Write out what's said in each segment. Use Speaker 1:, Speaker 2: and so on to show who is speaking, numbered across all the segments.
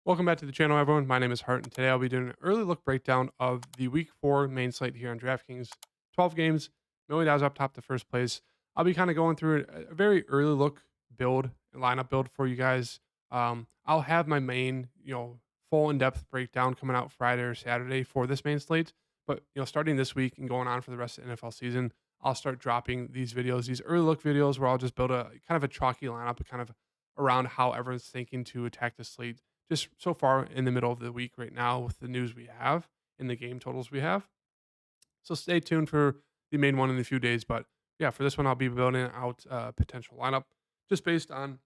Speaker 1: Welcome back to the channel, everyone. My name is Hart, and today I'll be doing an early look breakdown of the Week 4 main slate here on Draftkings. 12 games, $1 million up top to first place. I'll be kind of going through a very early look build, lineup build for you guys. I'll have my main, full in-depth breakdown coming out Friday or Saturday for this main slate. But starting this week and going on for the rest of the NFL season, I'll start dropping these videos, these early look videos, where I'll just build a kind of a chalky lineup, kind of around how everyone's thinking to attack the slate just so far in the middle of the week right now with the news we have and the game totals we have. So stay tuned for the main one in a few days. But yeah, for this one, I'll be building out a potential lineup just based on,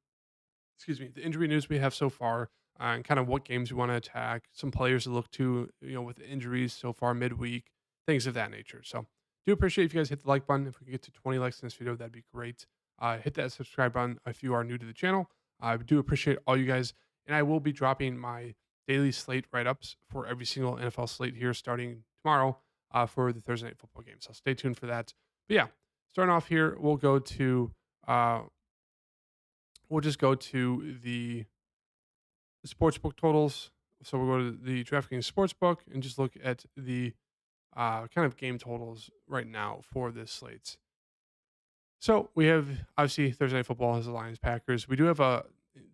Speaker 1: the injury news we have so far and kind of what games we want to attack, some players to look to, with injuries so far midweek, things of that nature. So do appreciate if you guys hit the like button. If we can get to 20 likes in this video, that'd be great. Hit that subscribe button if you are new to the channel. I do appreciate all you guys. And I will be dropping my daily slate write-ups for every single NFL slate here starting tomorrow for the Thursday Night Football game. So stay tuned for that. But yeah, starting off here, we'll just go to the sportsbook totals. So we'll go to the DraftKings sportsbook and just look at the kind of game totals right now for this slate. So we have obviously Thursday Night Football has the Lions Packers. We do have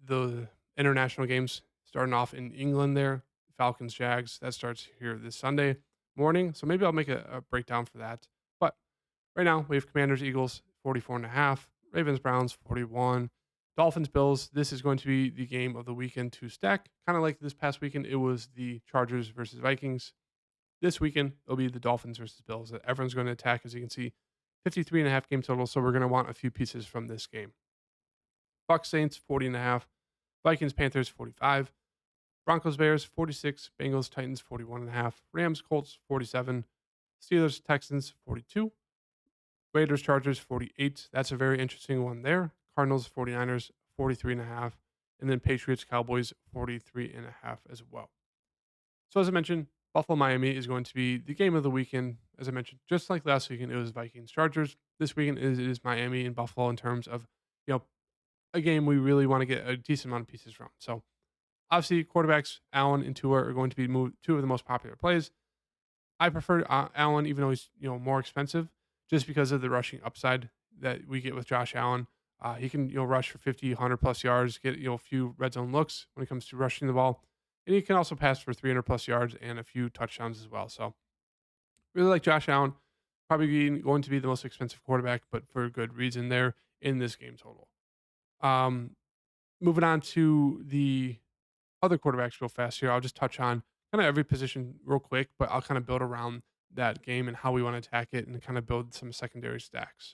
Speaker 1: the international games starting off in England there. Falcons Jags. That starts here this Sunday morning. So maybe I'll make a breakdown for that. But right now we have Commanders Eagles 44.5, Ravens Browns 41, Dolphins Bills. This is going to be the game of the weekend to stack. Kind of like this past weekend, it was the Chargers versus Vikings. This weekend it'll be the Dolphins versus Bills that everyone's going to attack. As you can see, 53.5 game total. So we're going to want a few pieces from this game. Bucks Saints 40.5. Vikings, Panthers, 45. Broncos, Bears, 46. Bengals, Titans, 41.5. Rams, Colts, 47. Steelers, Texans, 42. Raiders, Chargers, 48. That's a very interesting one there. Cardinals, 49ers, 43.5. And then Patriots, Cowboys, 43.5 as well. So as I mentioned, Buffalo, Miami is going to be the game of the weekend. As I mentioned, just like last weekend, it was Vikings, Chargers. This weekend it is Miami and Buffalo in terms of, a game we really want to get a decent amount of pieces from. So obviously quarterbacks Allen and Tua are going to be two of the most popular plays. I prefer Allen, even though he's more expensive, just because of the rushing upside that we get with Josh Allen. He can rush for 50, 100 plus yards, get a few red zone looks when it comes to rushing the ball, and he can also pass for 300 plus yards and a few touchdowns as well. So really like Josh Allen, probably going to be the most expensive quarterback, but for a good reason there in this game total. Moving on to the other quarterbacks real fast here. I'll just touch on kind of every position real quick, but I'll kind of build around that game and how we want to attack it and kind of build some secondary stacks.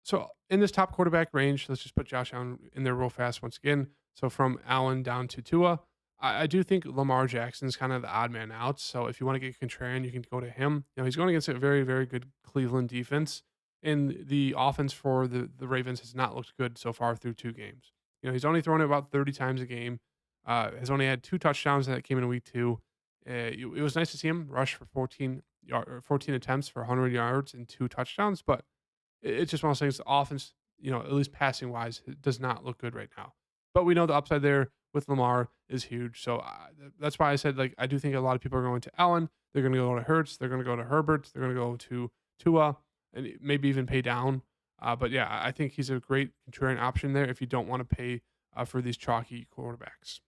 Speaker 1: So in this top quarterback range, let's just put Josh Allen in there real fast once again. So from Allen down to Tua, I do think Lamar Jackson is kind of the odd man out. So if you want to get contrarian, you can go to him. He's going against a very, very good Cleveland defense. And the offense for the Ravens has not looked good so far through 2 games. He's only thrown it about 30 times a game. Has only had 2 touchdowns that came in week 2. It was nice to see him rush for 14 attempts for 100 yards and 2 touchdowns. But it's just one of those things. The offense, at least passing wise, it does not look good right now. But we know the upside there with Lamar is huge. So that's why I said, I do think a lot of people are going to Allen. They're going to go to Hurts. They're going to go to Herbert. They're going to go to Tua. And maybe even pay down. But yeah, I think he's a great contrarian option there if you don't want to pay for these chalky quarterbacks.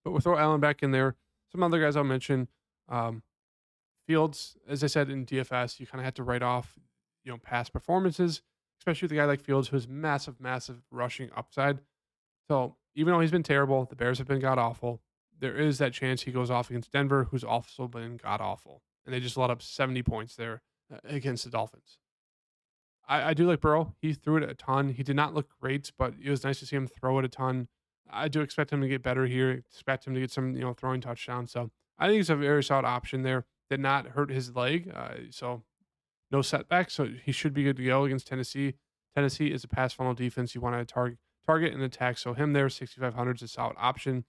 Speaker 1: But we'll throw Allen back in there. Some other guys I'll mention. Fields, as I said in DFS, you kind of have to write off, past performances, especially with a guy like Fields who has massive, massive rushing upside. So even though he's been terrible, the Bears have been god-awful, there is that chance he goes off against Denver, who's also been god-awful. And they just let up 70 points there against the Dolphins. I do like Burrow. He threw it a ton. He did not look great, but it was nice to see him throw it a ton. I do expect him to get better here. Expect him to get some, throwing touchdowns. So I think he's a very solid option there. Did not hurt his leg, so no setbacks. So he should be good to go against Tennessee. Tennessee is a pass funnel defense. You want to target and attack. So him there, 6,500 is a solid option.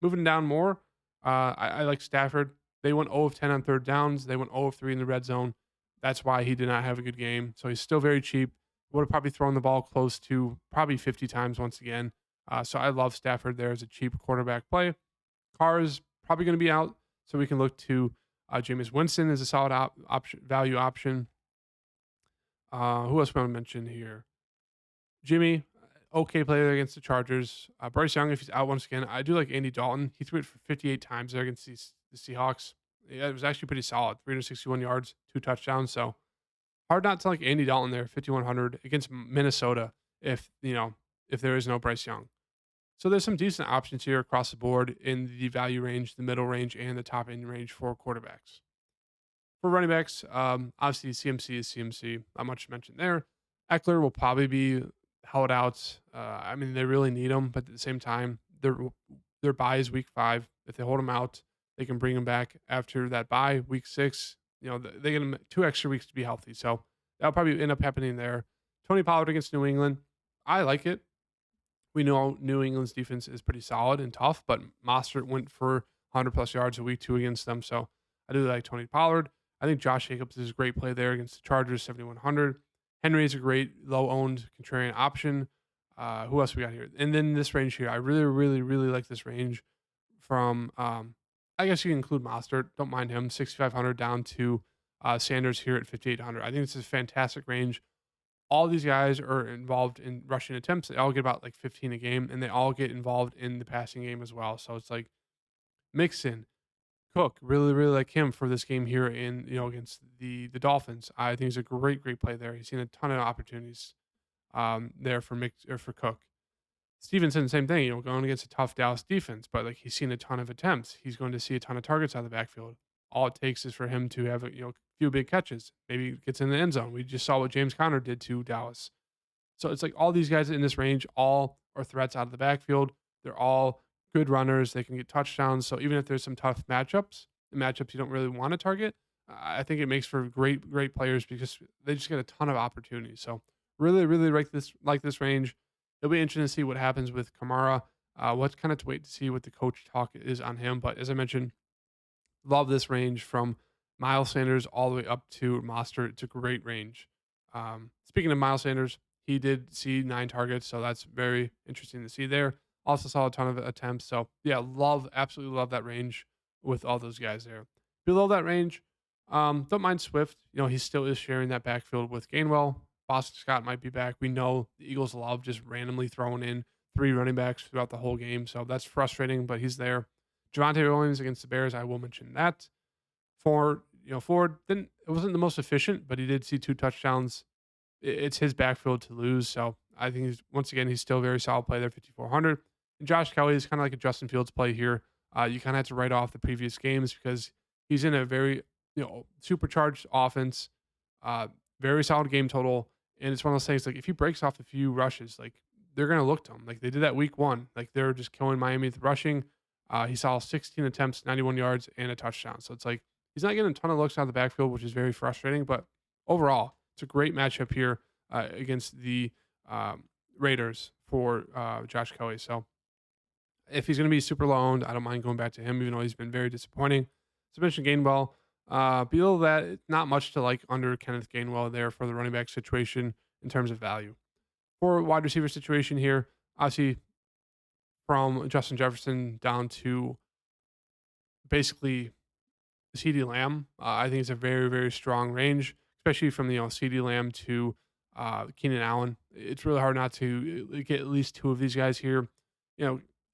Speaker 1: Moving down more, I like Stafford. They went 0 of 10 on third downs. They went 0 of 3 in the red zone. That's why he did not have a good game. So he's still very cheap. Would have probably thrown the ball close to probably 50 times once again. So I love Stafford there as a cheap quarterback play. Carr is probably going to be out, so we can look to Jameis Winston as a solid value option. Who else we want to mention here? Jimmy, okay player against the Chargers. Bryce Young, if he's out once again, I do like Andy Dalton. He threw it for 58 times there against the Seahawks. Yeah, it was actually pretty solid. 361 yards, 2 touchdowns. So hard not to like Andy Dalton there, 5,100 against Minnesota. If there is no Bryce Young. So there's some decent options here across the board in the value range, the middle range, and the top end range for quarterbacks. For running backs, obviously CMC is CMC. Not much mentioned there. Eckler will probably be held out. I mean, they really need him, but at the same time, their bye is week 5. If they hold him out, they can bring him back after that bye, week 6. They get him 2 extra weeks to be healthy. So that'll probably end up happening there. Tony Pollard against New England. I like it. We know New England's defense is pretty solid and tough, but Mostert went for 100+ yards a week 2 against them. So I do like Tony Pollard. I think Josh Jacobs is a great play there against the Chargers, 7,100. Henry is a great low-owned contrarian option. Who else we got here? And then this range here, I really, really, really like this range from, I guess you can include Mostert. Don't mind him, 6,500 down to Sanders here at 5,800. I think this is a fantastic range. All these guys are involved in rushing attempts. They all get about like 15 a game, and they all get involved in the passing game as well. So it's like Mixon, Cook, really, really like him for this game here against the Dolphins. I think he's a great, great play there. He's seen a ton of opportunities there for Cook. Stevenson, same thing, going against a tough Dallas defense, but like he's seen a ton of attempts. He's going to see a ton of targets out of the backfield. All it takes is for him to have a few big catches. Maybe gets in the end zone. We just saw what James Conner did to Dallas. So it's like all these guys in this range all are threats out of the backfield. They're all good runners. They can get touchdowns. So even if there's some tough matchups, the matchups you don't really want to target, I think it makes for great, great players because they just get a ton of opportunities. So really, really like this range. It'll be interesting to see what happens with Kamara. What's kind of to wait to see what the coach talk is on him. But as I mentioned, love this range from Miles Sanders all the way up to Mostert. It's a great range. Speaking of Miles Sanders, he did see 9 targets, so that's very interesting to see there. Also saw a ton of attempts. So yeah, absolutely love that range with all those guys there. Below that range, don't mind Swift. He still is sharing that backfield with Gainwell. Boston Scott might be back. We know the Eagles love just randomly throwing in 3 running backs throughout the whole game. So that's frustrating, but he's there. Javonte Williams against the Bears, I will mention that. Ford it wasn't the most efficient, but he did see 2 touchdowns. It's his backfield to lose. So I think he's still a very solid play there, 5,400. And Josh Kelly is kind of like a Justin Fields play here. You kind of have to write off the previous games because he's in a very, supercharged offense, very solid game total. And it's one of those things, like if he breaks off a few rushes, like they're going to look to him. Like they did that week 1. Like they're just killing Miami with rushing. He saw 16 attempts, 91 yards, and a touchdown. So it's like he's not getting a ton of looks out of the backfield, which is very frustrating. But overall, it's a great matchup here against the Raiders for Josh Kelly. So if he's going to be super low owned, I don't mind going back to him, even though he's been very disappointing. So I mentioned Gainwell. Below that, it's not much to like under Kenneth Gainwell there for the running back situation in terms of value. For wide receiver situation here, obviously from Justin Jefferson down to basically CeeDee Lamb, I think it's a very, very strong range, especially from CeeDee Lamb to Keenan Allen. It's really hard not to get at least 2 of these guys here.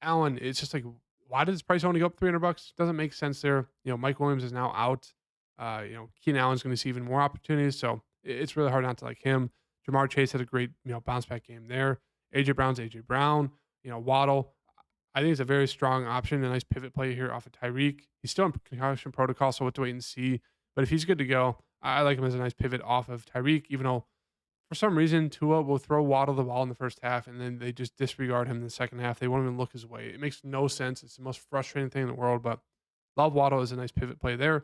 Speaker 1: Allen, it's just like, why does his price only go up $300? Doesn't make sense there. Mike Williams is now out. Keenan Allen's going to see even more opportunities, so it's really hard not to like him. Jamar Chase had a great bounce back game there. AJ Brown. Waddle. I think it's a very strong option, a nice pivot play here off of Tyreek. He's still in concussion protocol, so we'll have to wait and see. But if he's good to go, I like him as a nice pivot off of Tyreek, even though for some reason Tua will throw Waddle the ball in the first half, and then they just disregard him in the second half. They won't even look his way. It makes no sense. It's the most frustrating thing in the world, but love Waddle as a nice pivot play there.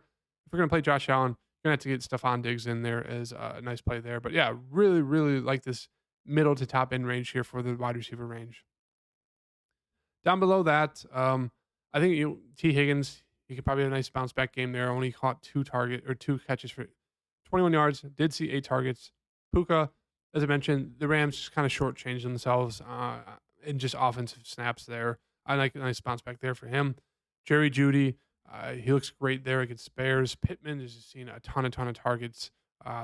Speaker 1: If we're going to play Josh Allen, you're going to have to get Stephon Diggs in there as a nice play there. But yeah, really, really like this middle to top end range here for the wide receiver range. Down below that, I think T. Higgins, he could probably have a nice bounce back game there. Only caught 2 catches for 21 yards. Did see 8 targets. Puka, as I mentioned, the Rams just kind of shortchanged themselves and just offensive snaps there. I like a nice bounce back there for him. Jerry Judy, he looks great there against Bears. Pittman has just seen a ton of targets.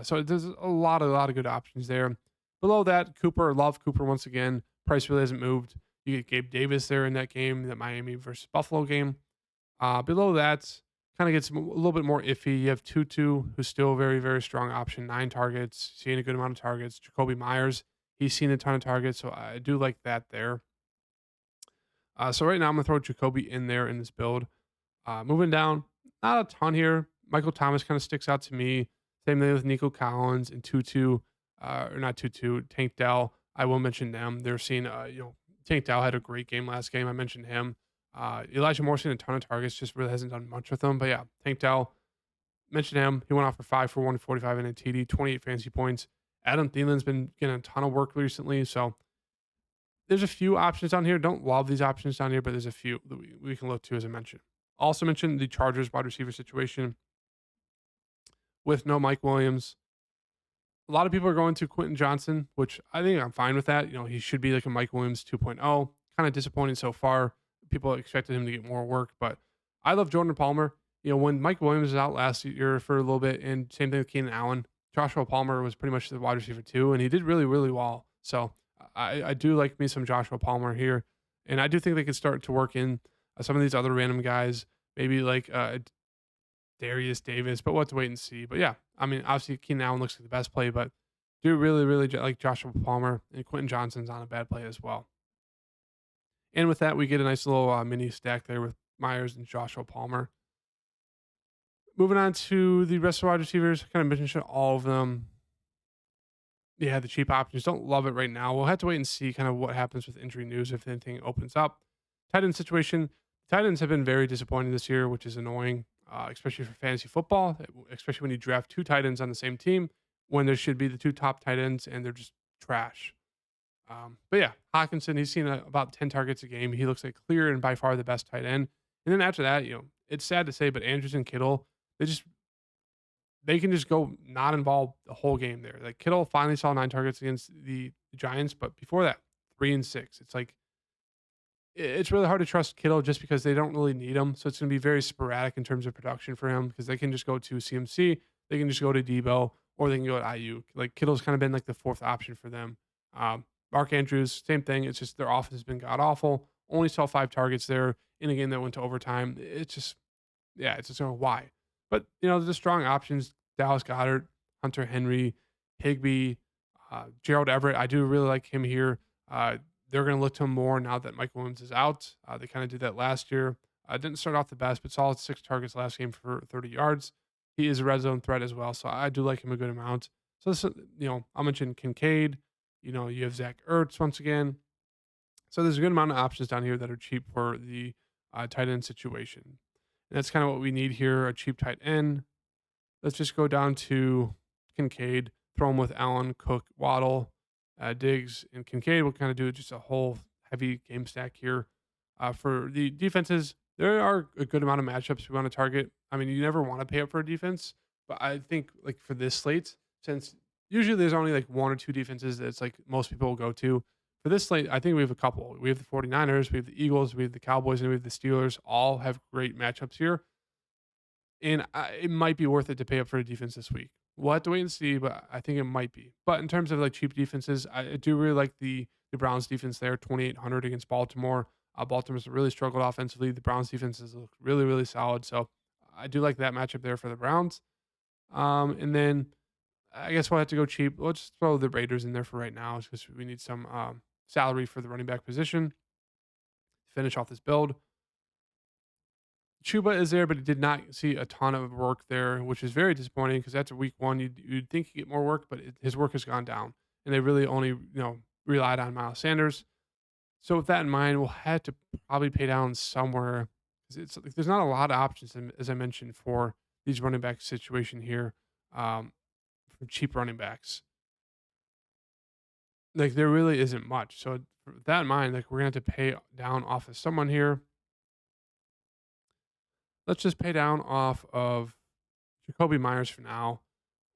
Speaker 1: So there's a lot of good options there. Below that, Cooper, love Cooper once again. Price really hasn't moved. You get Gabe Davis there in that game, that Miami versus Buffalo game. Below that, kind of gets a little bit more iffy. You have Tutu, who's still a very, very strong option, 9 targets, seeing a good amount of targets. Jacoby Myers, he's seen a ton of targets, so I do like that there. So right now, I'm going to throw Jacoby in there in this build. Moving down, not a ton here. Michael Thomas kind of sticks out to me. Same thing with Nico Collins and Tutu, or not Tutu, Tank Dell. I will mention them. They're seeing, Tank Dell had a great game last game. I mentioned him. Elijah Moore's seen a ton of targets, just really hasn't done much with them. But yeah, Tank Dell, mentioned him. He went off for 5 for 145 in a TD, 28 fantasy points. Adam Thielen's been getting a ton of work recently. So there's a few options down here. Don't love these options down here, but there's a few that we can look to, as I mentioned. Also mentioned the Chargers wide receiver situation with no Mike Williams. A lot of people are going to Quentin Johnson, which I think I'm fine with that. He should be like a Mike Williams 2.0. Kind of disappointing so far. People expected him to get more work, but I love Jordan Palmer. When Mike Williams was out last year for a little bit, and same thing with Keenan Allen, Joshua Palmer was pretty much the wide receiver too, and he did really, really well. So I do like me some Joshua Palmer here, and I do think they could start to work in some of these other random guys, maybe like Darius Davis, but we'll have to wait and see. But yeah, I mean, obviously Keenan Allen looks like the best play, but do really, really like Joshua Palmer, and Quentin Johnson's on a bad play as well. And with that, we get a nice little mini stack there with Myers and Joshua Palmer. Moving on to the rest of the wide receivers, kind of mentioned all of them. Yeah, the cheap options. Don't love it right now. We'll have to wait and see kind of what happens with injury news if anything opens up. Tight end situation. Tight ends have been very disappointing this year, which is annoying, especially for fantasy football, especially when you draft 2 tight ends on the same team when there should be the 2 top tight ends and they're just trash. But yeah, Hawkinson, he's seen about 10 targets a game. He looks like clear and by far the best tight end. And then after that, it's sad to say, but Andrews and Kittle, they can just go not involved the whole game there. Like Kittle finally saw 9 targets against the Giants, but before that, 3 and 6. It's like it's really hard to trust Kittle just because they don't really need him. So it's going to be very sporadic in terms of production for him because they can just go to CMC, they can just go to Debo, or they can go to IU. Like Kittle's kind of been like the 4th option for them. Mark Andrews, same thing. It's just their offense has been god awful. Only saw 5 targets there in a game that went to overtime. It's just why. But the strong options: Dallas Goedert, Hunter Henry, Higbee, Gerald Everett. I do really like him here. They're going to look to him more now that Mike Williams is out. They kind of did that last year. Didn't start off the best, but saw 6 targets last game for 30 yards. He is a red zone threat as well, so I do like him a good amount. So this, I'll mention Kincaid. You have Zach Ertz once again. So there's a good amount of options down here that are cheap for the tight end situation. And that's kind of what we need here, a cheap tight end. Let's just go down to Kincaid, throw him with Allen, Cook, Waddle, Diggs, and Kincaid. We'll kind of do just a whole heavy game stack here. For the defenses, there are a good amount of matchups we want to target. I mean, you never want to pay up for a defense, but I think like for this slate, since usually there's only like 1 or 2 defenses that's like most people will go to. For this slate, I think we have a couple. We have the 49ers, we have the Eagles, we have the Cowboys, and we have the Steelers. All have great matchups here. And it might be worth it to pay up for a defense this week. We'll have to wait and see, but I think it might be. But in terms of like cheap defenses, I do really like the Browns defense there, 2,800 against Baltimore. Baltimore's really struggled offensively. The Browns defenses look really, really solid. So I do like that matchup there for the Browns. And then I guess we'll have to go cheap. We'll just throw the Raiders in there for right now because we need some salary for the running back position to finish off this build. Chuba is there, but he did not see a ton of work there, which is very disappointing because that's a week 1. You'd think he'd get more work, but his work has gone down. And they really only relied on Miles Sanders. So with that in mind, we'll have to probably pay down somewhere. It's like there's not a lot of options, as I mentioned, for these running back situation here. For cheap running backs. Like there really isn't much. So with that in mind, like we're gonna have to pay down off of someone here. Let's just pay down off of Jacoby Myers for now.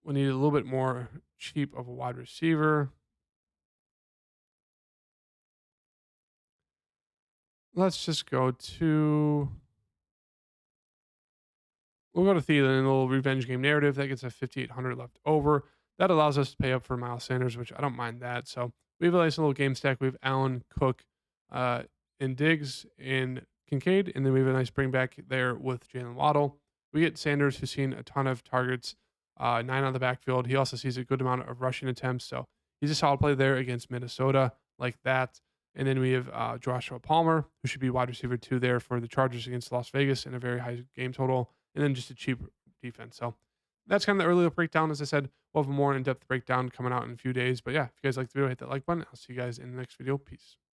Speaker 1: We need a little bit more cheap of a wide receiver. let's just go to we'll go to Thielen, a little revenge game narrative. That gets a 5,800 left over. That allows us to pay up for Miles Sanders, which I don't mind that. So we have a nice little game stack. We have Allen, Cook, uh, and Diggs and Kincaid, and then we have a nice bring back there with Jalen Waddle. We get Sanders, who's seen a ton of targets, nine on the backfield. He also sees a good amount of rushing attempts, so he's a solid play there against Minnesota, like that. And then we have Joshua Palmer, who should be wide receiver two there for the Chargers against Las Vegas in a very high game total, and then just a cheap defense. So that's kind of the early breakdown. As I said, we'll have a more in depth breakdown coming out in a few days. But yeah, if you guys like the video, hit that like button. I'll see you guys in the next video. Peace.